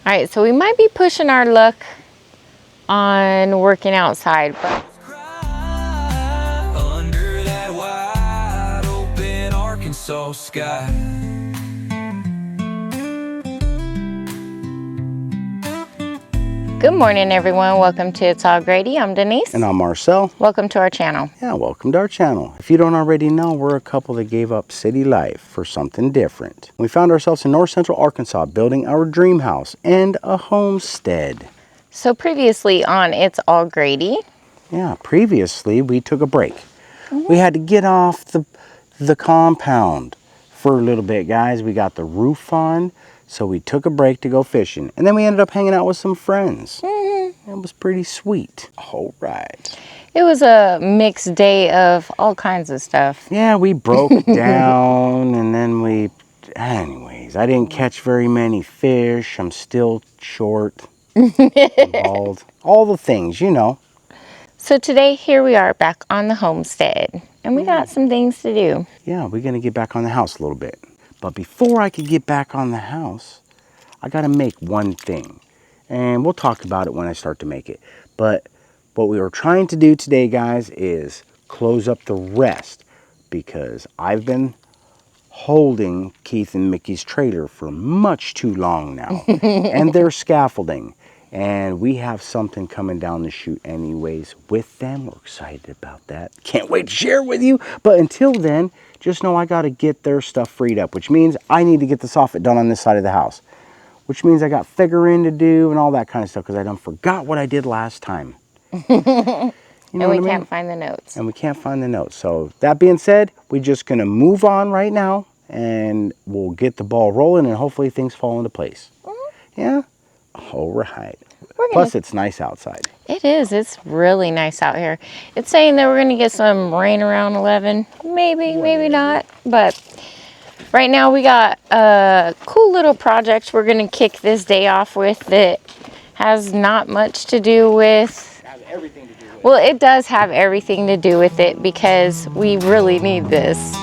All right, so we might be pushing our luck on working outside, but under that wide open Arkansas sky. good morning, everyone. Welcome to It's All Grady. I'm Denise. And I'm Marcel. Welcome to our channel. Yeah, welcome to our channel. If you don't already know, we're a couple that gave up city life for something different. We found ourselves in north central Arkansas building our dream house and a homestead. So previously on It's All Grady. Yeah, previously we took a break. We had to get off the compound for a little bit, guys. We got the roof on, so we took a break to go fishing. And then we ended up hanging out with some friends. It was pretty sweet. All right. It was a mixed day of all kinds of stuff. Yeah, we broke down and then anyways, I didn't catch very many fish. I'm still short, bald, all the things, you know. So today, here we are back on the homestead, and we got some things to do. Yeah, we're going to get back on the house a little bit. But before I could get back on the house, I got to make one thing. And we'll talk about it when I start to make it. But what we were trying to do today, guys, is close up the rest. Because I've been holding Keith and Mickey's trailer for much too long now. And their scaffolding. And we have something coming down the chute anyways with them. We're excited about that. Can't wait to share it with you. But until then, just know I got to get their stuff freed up, which means I need to get the soffit done on this side of the house. Which means I got figuring to do and all that kind of stuff because I done forgot what I did last time. You know And we can't find the notes. And we can't find the notes. So that being said, we're just going to move on right now and we'll get the ball rolling and hopefully things fall into place. Yeah? All right. Plus, it's nice outside. It is. It's really nice out here. It's saying that we're going to get some rain around 11. Maybe, maybe not. But right now we got a cool little project we're going to kick this day off with that has not much to do with... It has everything to do with it. Well, it does have everything to do with it because we really need this.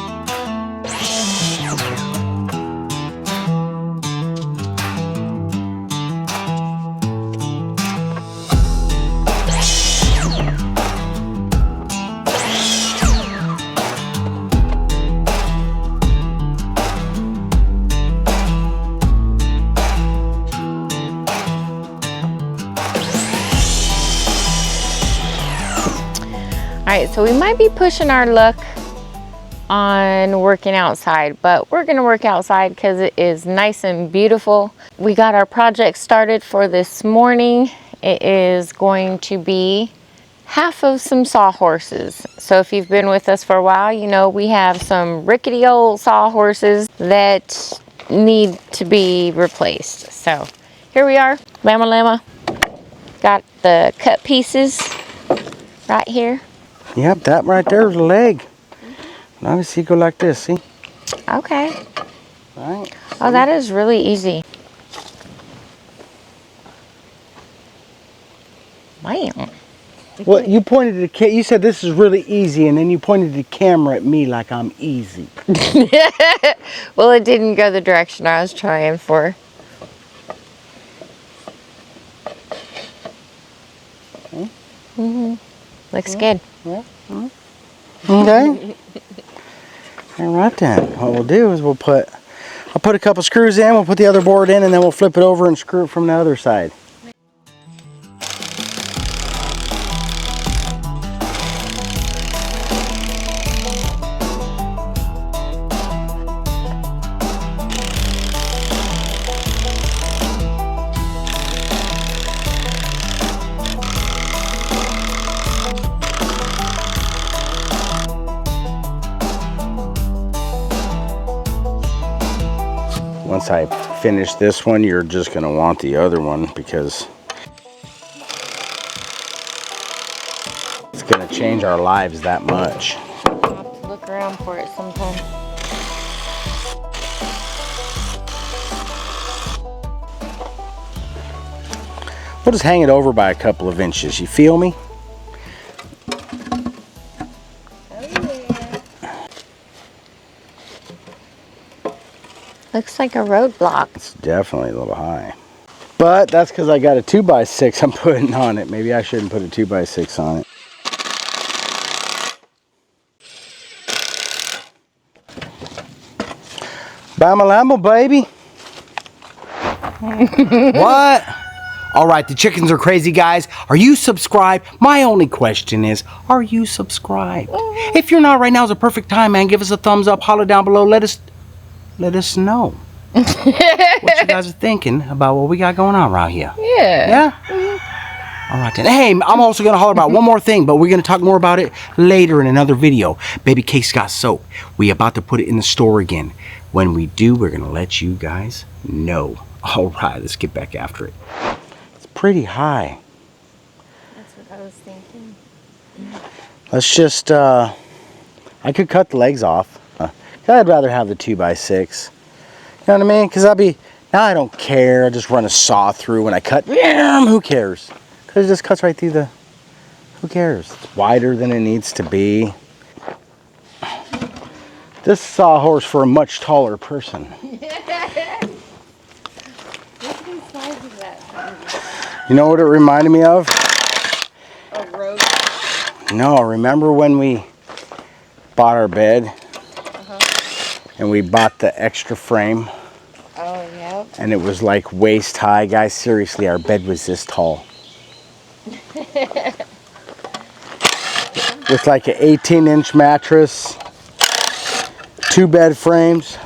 All right, so we might be pushing our luck on working outside, but we're gonna work outside because it is nice and beautiful. We got our project started for this morning. It is going to be half of some sawhorses. So if you've been with us for a while, you know we have some rickety old sawhorses that need to be replaced. So here we are, llama. Got the cut pieces right here. Yep, that right there is a leg. Now see, go like this, see? Okay. Right. Oh, that is really easy. Man. Well, you pointed to you said this is really easy, and then you pointed the camera at me like I'm easy. Well, it didn't go the direction I was trying for. Looks good. Yeah. Okay. All right then. What we'll do is I'll put a couple screws in, we'll put the other board in, and then we'll flip it over and screw it from the other side. Once I finish this one, you're just going to want the other one because it's going to change our lives that much. I'll have to look around for it sometime. We'll just hang it over by a couple of inches. You feel me? Looks like a roadblock. It's definitely a little high. But that's because I got a 2x6 I'm putting on it. Maybe I shouldn't put a 2x6 on it. Bama Lambo, baby. What? All right, the chickens are crazy, guys. Are you subscribed? My only question is, are you subscribed? If you're not, right now is a perfect time, man. Give us a thumbs up, holler down below. Let us know what you guys are thinking about what we got going on around here. Yeah. Yeah? All right, then. Hey, I'm also going to holler about one more thing, but we're going to talk more about it later in another video. Baby Case got soap. We about to put it in the store again. When we do, we're going to let you guys know. All right, let's get back after it. It's pretty high. That's what I was thinking. Let's just, I could cut the legs off. I'd rather have the 2x6. You know what I mean? Because now I don't care. I just run a saw through when I cut. Who cares? Because it just cuts right through the, who cares? It's wider than it needs to be. This sawhorse for a much taller person. You know what it reminded me of? A road. No, remember when we bought our bed? And we bought the extra frame? Oh, yeah. And it was like waist high. Guys, seriously, our bed was this tall. With like an 18-inch mattress, 2 bed frames.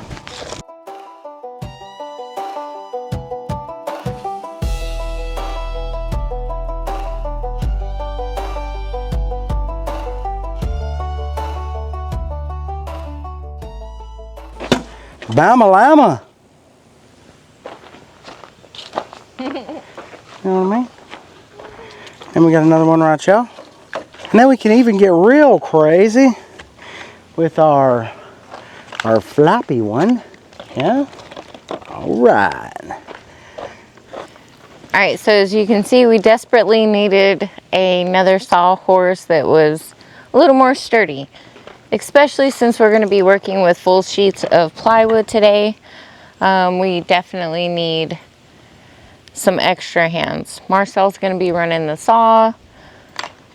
Bama Lama. You know what I mean? And we got another one right here. And then we can even get real crazy with our floppy one. Yeah? All right. All right, so as you can see, we desperately needed another sawhorse that was a little more sturdy, especially since we're going to be working with full sheets of plywood today. We definitely need some extra hands. Marcel's going to be running the saw.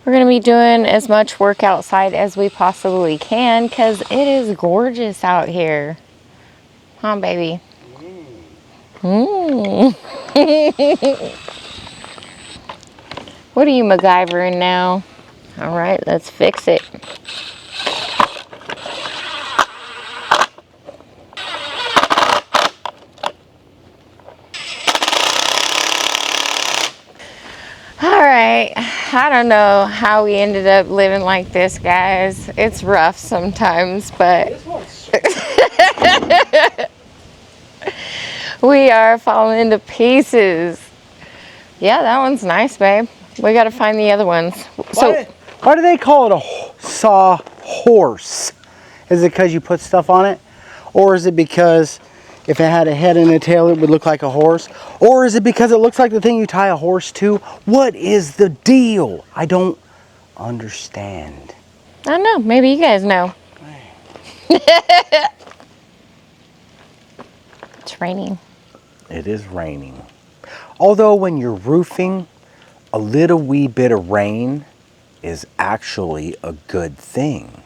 We're going to be doing as much work outside as we possibly can because it is gorgeous out here. Huh, baby? What are you MacGyvering now? All right, let's fix it. All right, I don't know how we ended up living like this, guys. It's rough sometimes, but we are falling to pieces. Yeah, that one's nice, babe. We got to find the other ones. Why do they call it a sawhorse? Is it because you put stuff on it? Or is it because if it had a head and a tail, it would look like a horse? Or is it because it looks like the thing you tie a horse to? What is the deal? I don't understand. I don't know. Maybe you guys know. It's raining. It is raining. Although when you're roofing, a little wee bit of rain is actually a good thing.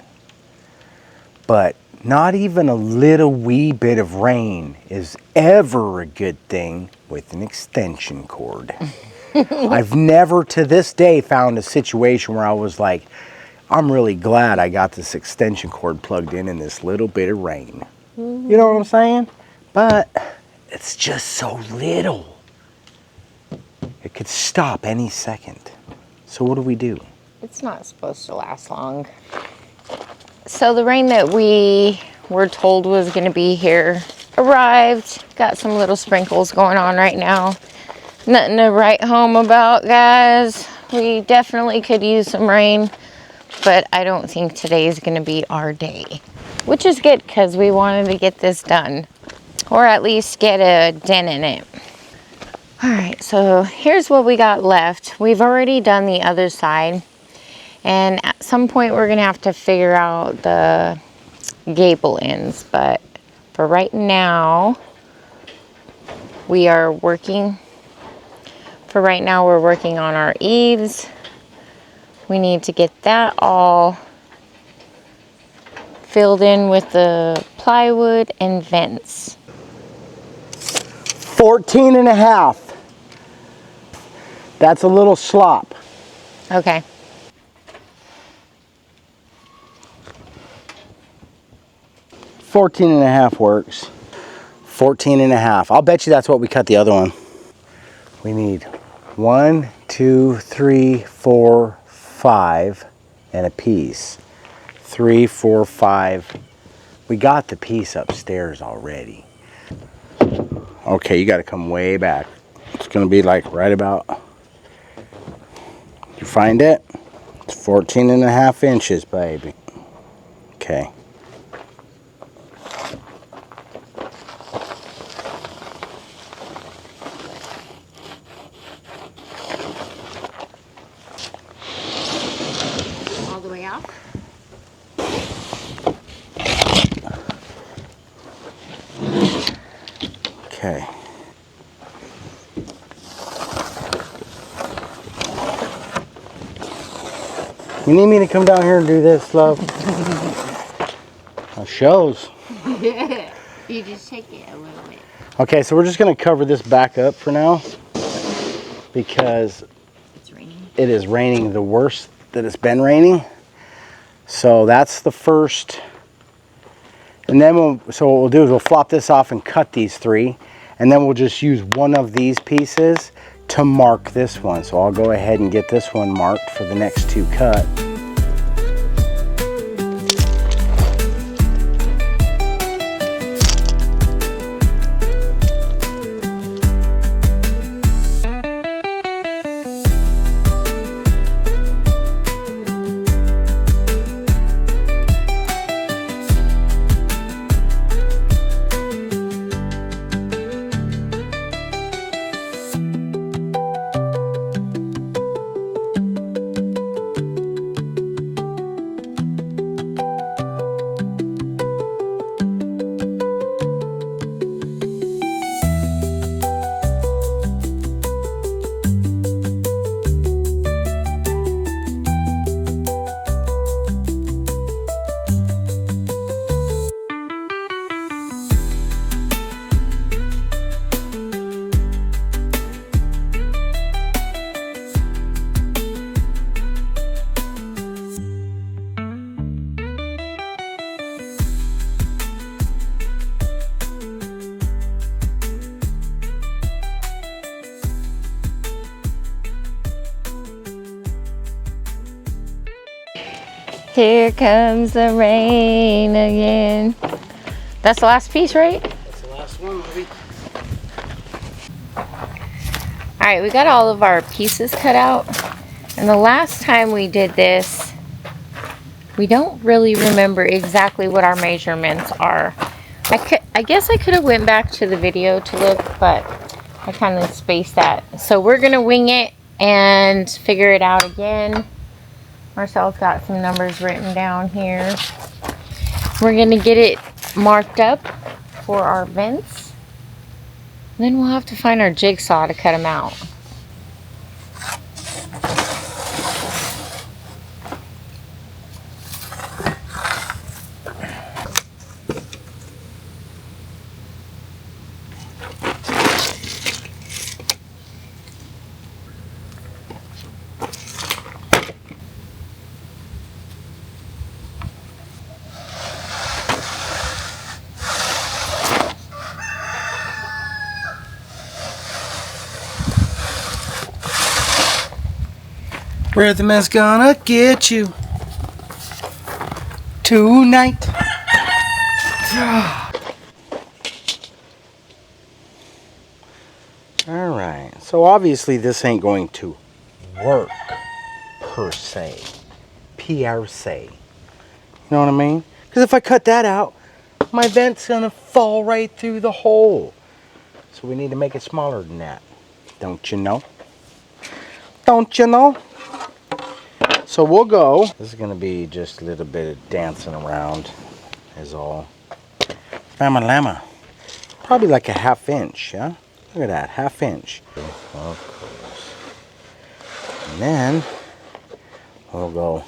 But not even a little wee bit of rain is ever a good thing with an extension cord. I've never to this day found a situation where I was like, I'm really glad I got this extension cord plugged in this little bit of rain. You know what I'm saying? But it's just so little. It could stop any second. So what do we do? It's not supposed to last long. So the rain that we were told was going to be here arrived. Got some little sprinkles going on right now. Nothing to write home about, guys. We definitely could use some rain, but I don't think today is going to be our day. Which is good because we wanted to get this done. Or at least get a dent in it. Alright, so here's what we got left. We've already done the other side. And at some point we're going to have to figure out the gable ends. But for right now, we are working For right now, we're working on our eaves. We need to get that all filled in with the plywood and vents. 14 and a half. That's a little slop. Okay. $14 and a half works. 14 and a half. I'll bet you that's what we cut the other one. We need 1, 2, 3, 4, 5 and a piece. 3, 4, 5. We got the piece upstairs already. Okay, you got to come way back. It's going to be like right about, you find it? It's 14 and a half inches, baby. Okay. All the way out? Okay. You need me to come down here and do this, love? It shows. You just take it a little bit. Okay, so we're just going to cover this back up for now because It's raining. it is raining the worst that it's been raining. So that's the first. And then so what we'll do is we'll flop this off and cut these 3. And then we'll just use one of these pieces to mark this one. So I'll go ahead and get this one marked for the next 2 cut. Here comes the rain again. That's the last piece, right? That's the last one, baby. All right, we got all of our pieces cut out. And the last time we did this, we don't really remember exactly what our measurements are. I guess I could have went back to the video to look, but I kind of spaced that. So we're gonna wing it and figure it out again. Marcel's got some numbers written down here. We're gonna get it marked up for our vents. Then we'll have to find our jigsaw to cut them out. Rhythm is gonna get you tonight. Alright, so obviously this ain't going to work per se. PRC. You know what I mean? Because if I cut that out, my vent's gonna fall right through the hole. So we need to make it smaller than that. Don't you know? Don't you know? So we'll go. This is gonna be just a little bit of dancing around is all. Fama Lama. Probably like a 1/2 inch, yeah? Look at that, 1/2 inch. Of course. And then we'll go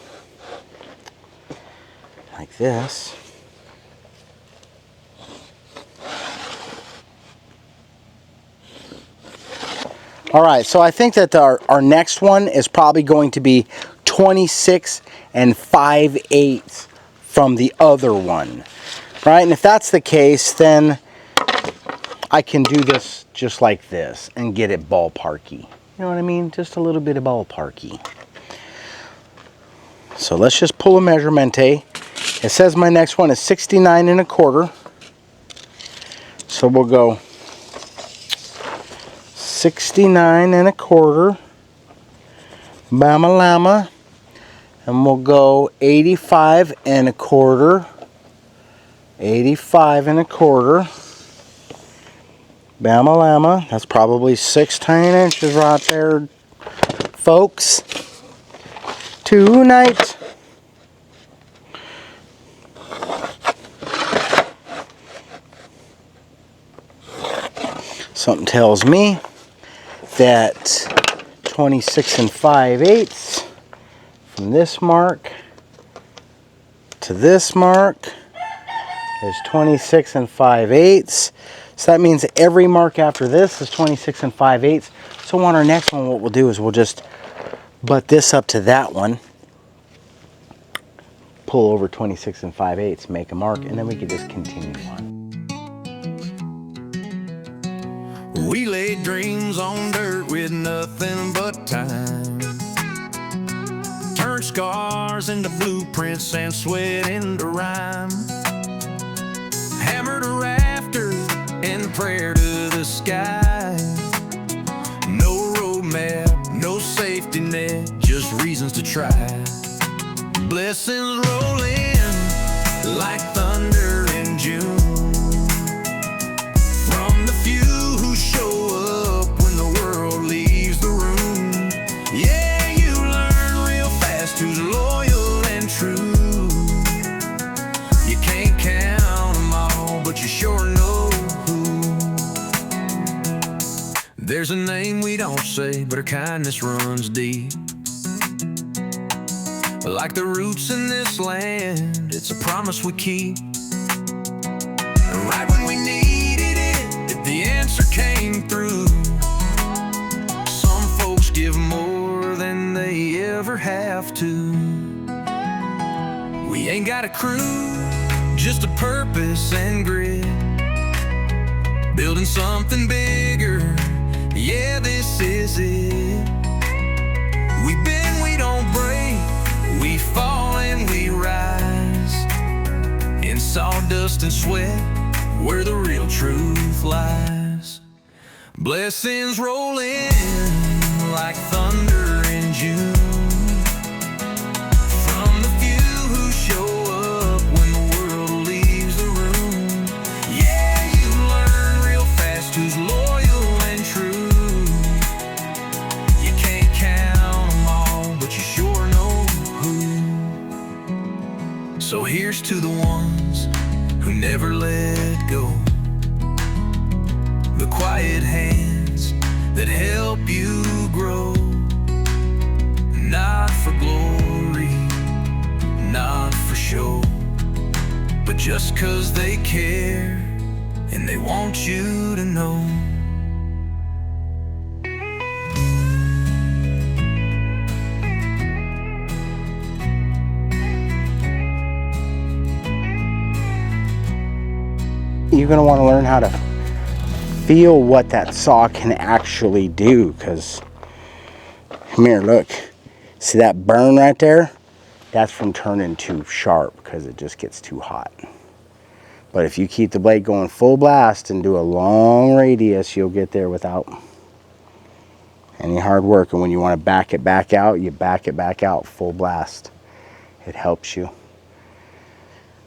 like this. All right, so I think that our next one is probably going to be 26 5/8 from the other one, right? And if that's the case, then I can do this just like this and get it ballparky. You know what I mean? Just a little bit of ballparky. So let's just pull a measurement, eh? It says my next one is 69 1/4. So we'll go 69 1/4. Bama Lama. And we'll go 85 1/4. 85 1/4. Bama Lama. That's probably 16 inches right there, folks. Tonight. Something tells me that 26 5/8 from this mark to this mark is 26 5/8. So that means every mark after this is 26 5/8. So on our next one, what we'll do is we'll just butt this up to that one, pull over 26 5/8, make a mark, and then we can just continue on. We laid dreams on dirt with nothing but time. Turned scars into blueprints and sweat into rhyme. Hammered a rafter and prayer to the sky. No roadmap, no safety net, just reasons to try. Blessings roll in like thunder in June. From the few who show up when the world leaves the room. Yeah, you learn real fast who's loyal and true. You can't count them all, but you sure know who. There's a name we don't say, but her kindness runs deep. Like the roots in this land, it's a promise we keep. Right when we needed it, the answer came through. Some folks give more than they ever have to. We ain't got a crew, just a purpose and grit. Building something bigger, yeah, this is it. We bend, we don't break. We fall and we rise in sawdust and sweat, where the real truth lies. Blessings roll in like thunder in June. From the few who show up when the world leaves the room. Yeah, you learn real fast who's loyal and true. You can't count them all, but you sure know who. So here's to the ones who never let go. The quiet hands that help you grow. Not for glory, not for show, but just 'cause they care and they want you to know. You're going to want to learn how to feel what that saw can actually do, because come here, look, see that burn right there? That's from turning too sharp because it just gets too hot. But if you keep the blade going full blast and do a long radius, you'll get there without any hard work. And when you want to back it back out, you back it back out full blast. It helps you.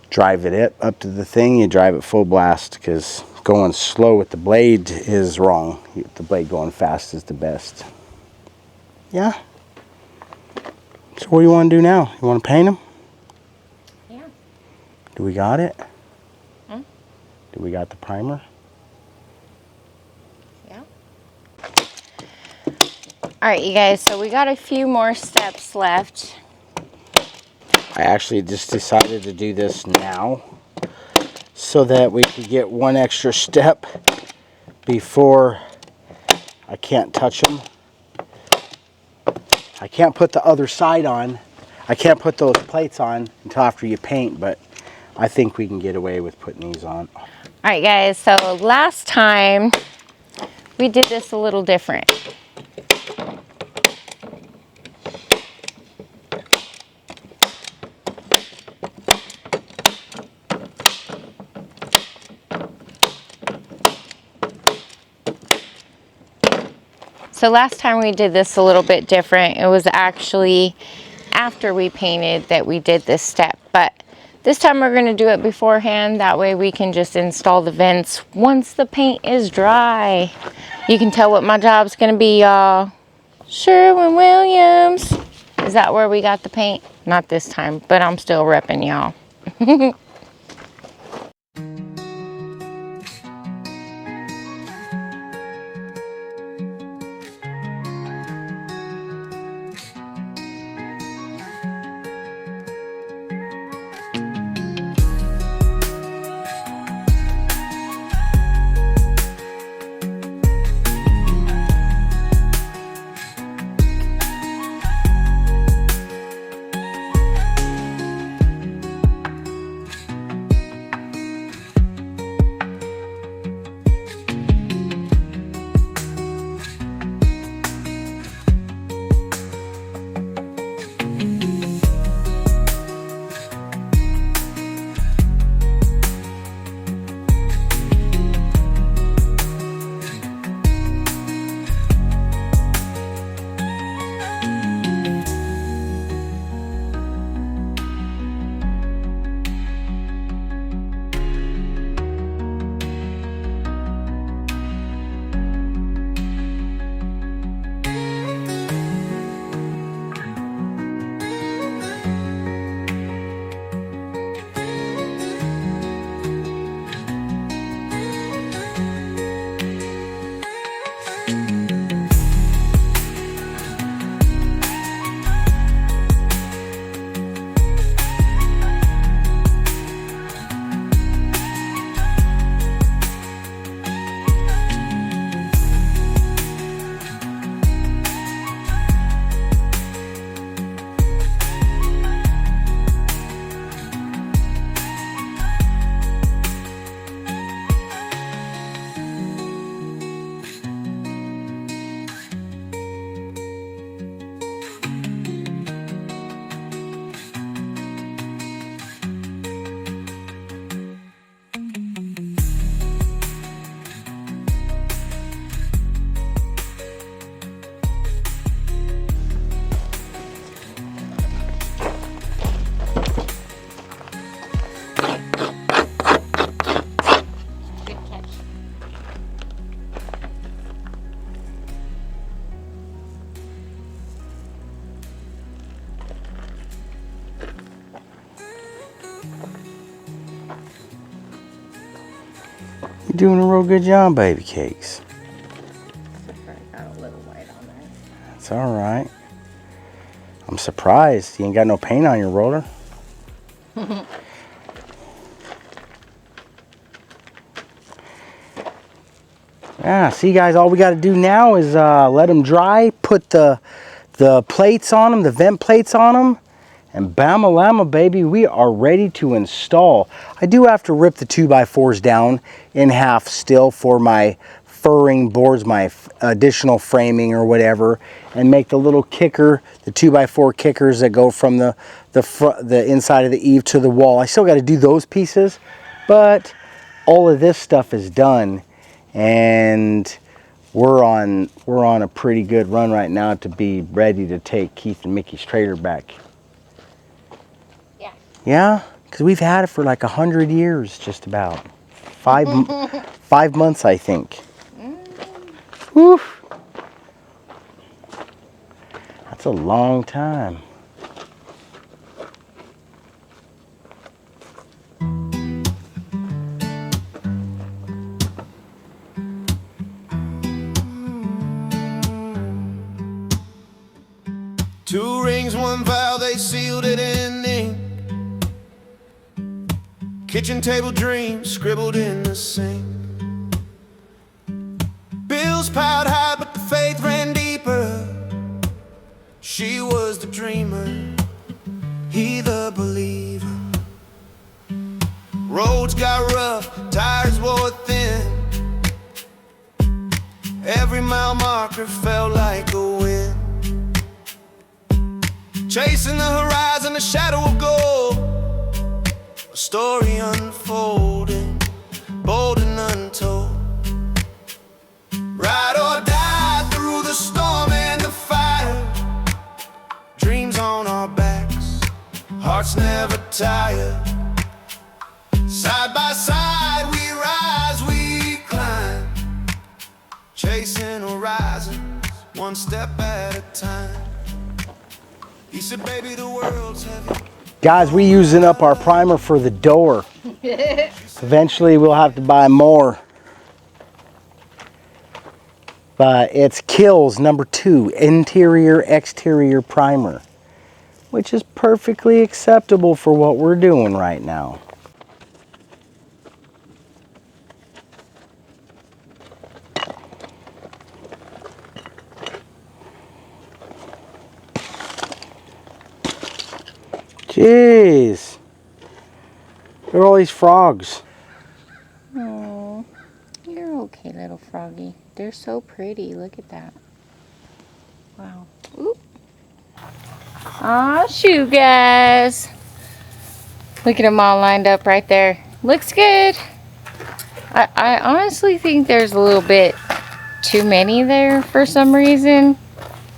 Drive it up to the thing, you drive it full blast, because going slow with the blade is wrong. The blade going fast is the best. Yeah? So what do you want to do now? You want to paint them? Yeah. Do we got it? Hmm? Do we got the primer? Yeah. All right, you guys, so we got a few more steps left. I actually just decided to do this now so that we could get one extra step before I can't touch them. I can't put the other side on. I can't put those plates on until after you paint, but I think we can get away with putting these on. All right, guys, so last time we did this a little different. So last time we did this a little bit different. It was actually after we painted that we did this step, but this time we're going to do it beforehand. That way we can just install the vents once the paint is dry. You can tell what my job's going to be, y'all. Sherwin-Williams. Is that where we got the paint? Not this time, but I'm still repping, y'all. You're doing a real good job, baby cakes. Got a little white on there. It's all right. I'm surprised you ain't got no paint on your roller. Yeah, see guys, all we got to do now is let them dry, put the plates on them, the vent plates on them, and bam-a-lama, baby, we are ready to install. I do have to rip the 2x4s down in half still for my furring boards, my additional framing or whatever, and make the little kicker, the 2x4 kickers that go from the inside of the eave to the wall. I still got to do those pieces, but all of this stuff is done, and we're on a pretty good run right now to be ready to take Keith and Mickey's trailer back. Yeah. Yeah, because we've had it for like 100 years, just about 5 months, I think. Whew. That's a long time. 2 rings, 1 vow, they sealed it in ink. Kitchen table dreams scribbled in the sink. Bills piled high, but the faith ran deeper. She was the dreamer, he the believer. Roads got rough, tires wore thin. Every mile marker felt like a win. Chasing the horizon, a shadow of gold. A story unfolding, bold and untold. Ride or die through the storm and the fire. Dreams on our backs, hearts never tired. Side by side we rise, we climb. Chasing horizons, one step at a time. He said, baby, the world's heavy. Guys, we're using up our primer for the door. Eventually we'll have to buy more. But it's Kills #2 interior exterior primer, which is perfectly acceptable for what we're doing right now. Jeez, look at all these frogs. Oh, you're okay, little froggy. They're so pretty. Look at that. Wow. Oop. Aw, shoot, guys. Look at them all lined up right there. Looks good. I honestly think there's a little bit too many there for some reason.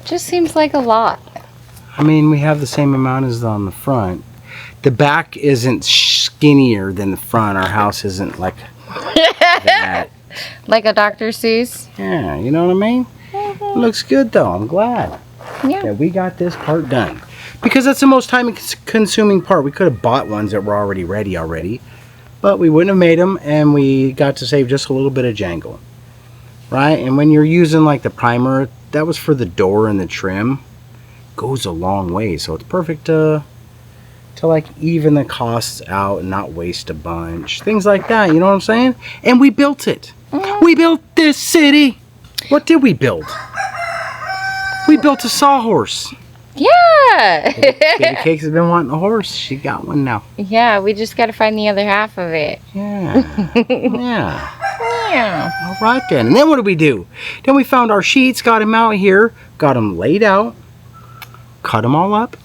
Just seems like a lot. I mean, we have the same amount as on the front. The back isn't skinnier than the front. Our house isn't like that. Like a Dr. Seuss. Yeah, you know what I mean? It looks good though. I'm glad that we got this part done. Because that's the most time consuming part. We could have bought ones that were already ready. But we wouldn't have made them, and we got to save just a little bit of jangle. Right? And when you're using like the primer, that was for the door and the trim. Goes a long way, so it's perfect to like even the costs out and not waste a bunch, things like that, you know what I'm saying? And we built it. We built this city. What did we build? We built a sawhorse. Yeah. Baby Cakes has been wanting a horse. She got one now. Yeah, we just got to find the other half of it. Yeah. Yeah. Yeah. All right then. And then what did we do? Then we found our sheets, got them out here, got them laid out. Cut them all up,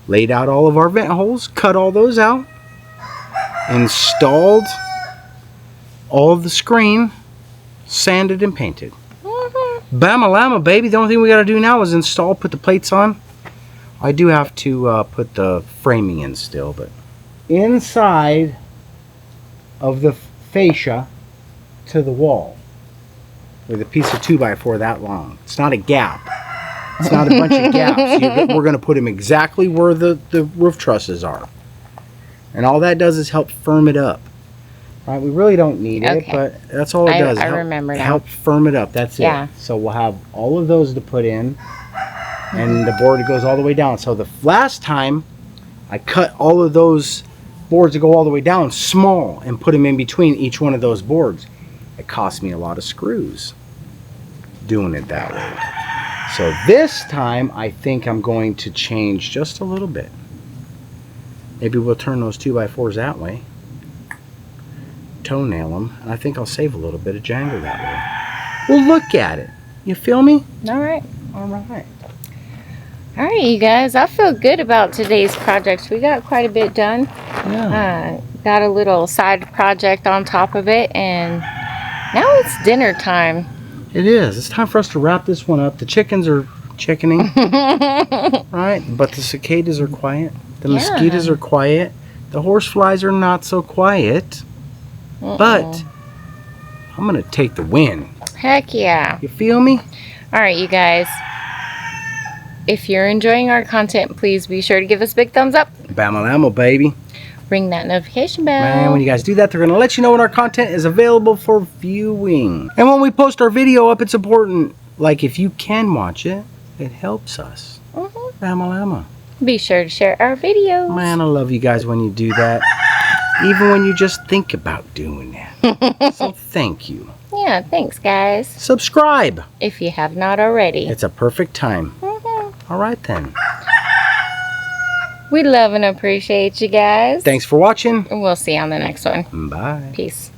laid out all of our vent holes, cut all those out, installed all of the screen, sanded and painted. Bama Lama, baby. The only thing we got to do now is install, put the plates on. I do have to put the framing in still, but inside of the fascia to the wall with a piece of 2x4 that long. It's not a gap. It's not a bunch of gaps. We're going to put them exactly where the roof trusses are. And all that does is help firm it up. Right? We really don't need it, but that's all it does. I remember now. Help firm it up. That's it. So we'll have all of those to put in. And the board goes all the way down. So the last time, I cut all of those boards to go all the way down small and put them in between each one of those boards. It cost me a lot of screws doing it that way. So this time, I think I'm going to change just a little bit. Maybe we'll turn those 2x4s that way. Toenail them. And I think I'll save a little bit of jangle that way. We'll look at it. You feel me? All right. All right. All right, you guys. I feel good about today's projects. We got quite a bit done. Yeah. Got a little side project on top of it. And now it's dinner time. It is. It's time for us to wrap this one up. The chickens are chickening, right? But the cicadas are quiet. The mosquitoes are quiet. The horseflies are not so quiet. But I'm going to take the win. Heck yeah. You feel me? All right, you guys. If you're enjoying our content, please be sure to give us a big thumbs up. Bama Lamo, baby. Ring that notification bell. Man, when you guys do that, they're going to let you know when our content is available for viewing. And when we post our video up, it's important. Like, if you can watch it, it helps us. Lama. Be sure to share our videos. Man, I love you guys when you do that. Even when you just think about doing that. So thank you. Yeah, thanks, guys. Subscribe. If you have not already. It's a perfect time. All right, then. We love and appreciate you guys. Thanks for watching. And we'll see you on the next one. Bye. Peace.